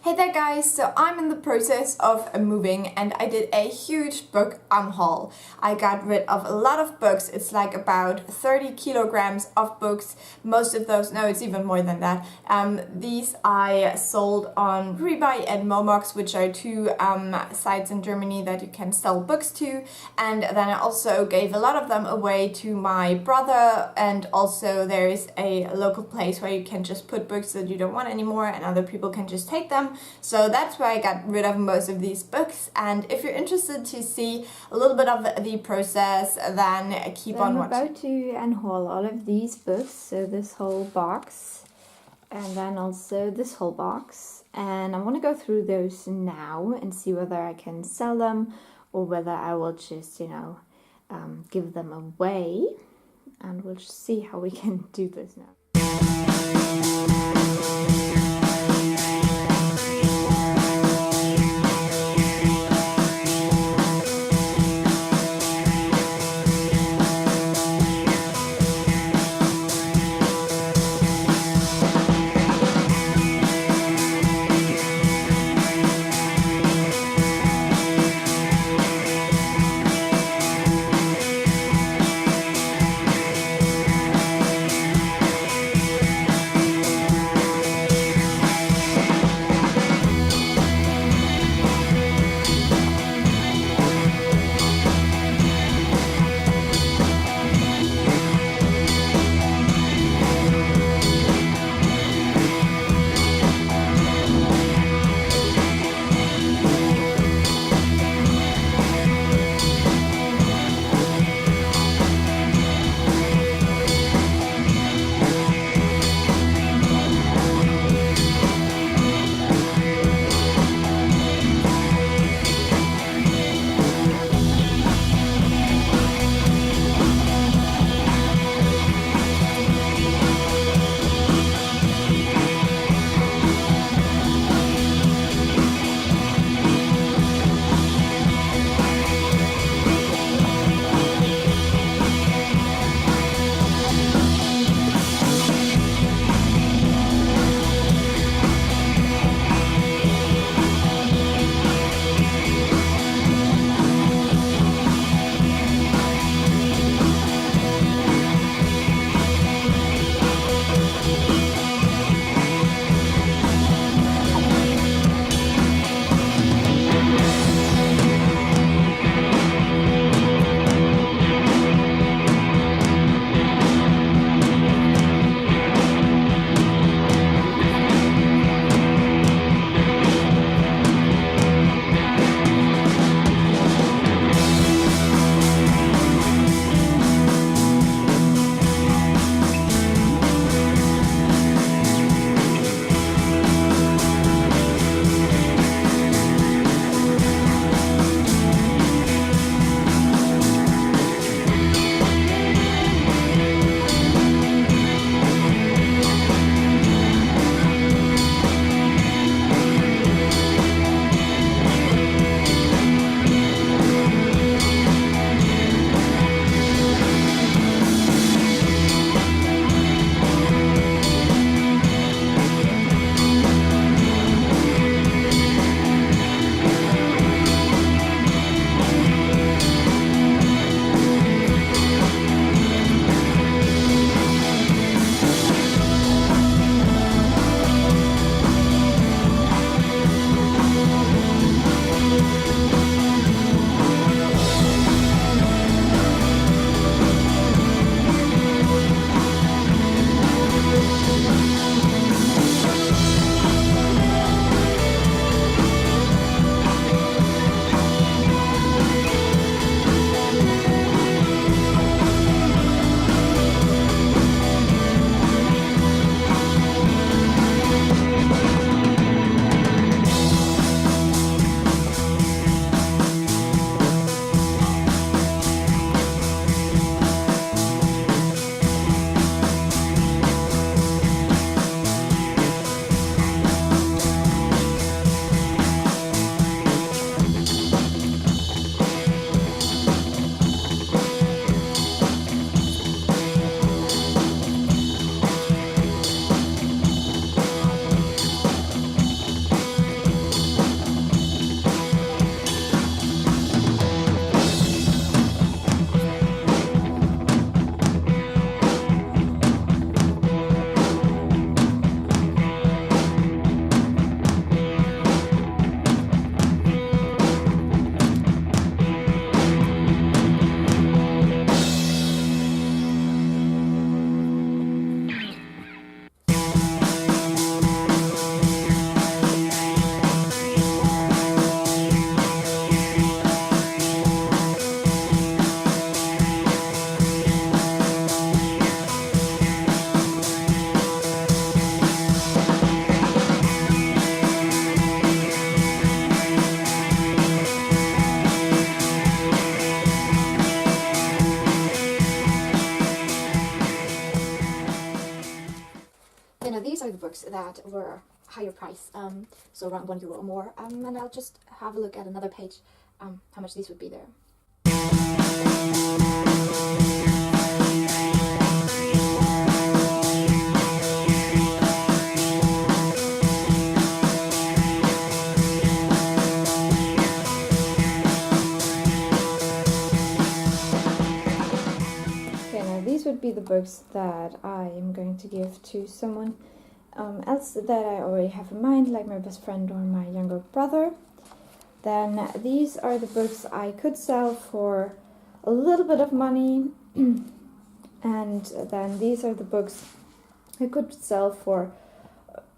Hey there guys, so I'm in the process of moving and I did a huge book unhaul. I got rid of a lot of books. It's like about 30 kilograms of books. Most of those, no, it's even more than that. These I sold on Rebuy and Momox, which are two sites in Germany that you can sell books to. And then I also gave a lot of them away to my brother, and also there is a local place where you can just put books that you don't want anymore and other people can just take them. So that's where I got rid of most of these books, and if you're interested to see a little bit of the process, then keep on watching. I'm about to unhaul all of these books, so this whole box and then also this whole box, and I want to go through those now and see whether I can sell them or whether I will just, give them away, and we'll just see how we can do this now. that were higher price, so around €1 or more, and I'll just have a look at another page how much these would be there. Okay, now these would be the books that I am going to give to someone else that I already have in mind, like my best friend or my younger brother. Then these are the books I could sell for a little bit of money, and then these are the books I could sell for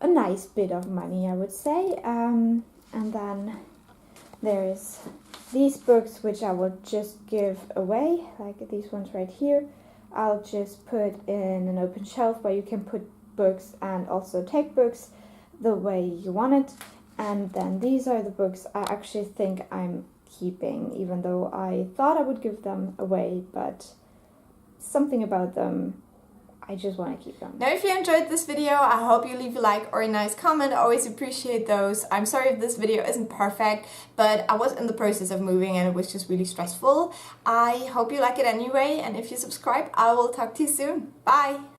a nice bit of money, I would say. And then there is these books which I will just give away, like these ones right here. I'll just put in an open shelf where you can put books and also take books the way you want it. And then these are the books I actually think I'm keeping, even though I thought I would give them away, but something about them, I just want to keep them. Now, if you enjoyed this video, I hope you leave a like or a nice comment. I always appreciate those. I'm sorry if this video isn't perfect, but I was in the process of moving and it was just really stressful. I hope you like it anyway, and if you subscribe, I will talk to you soon. Bye!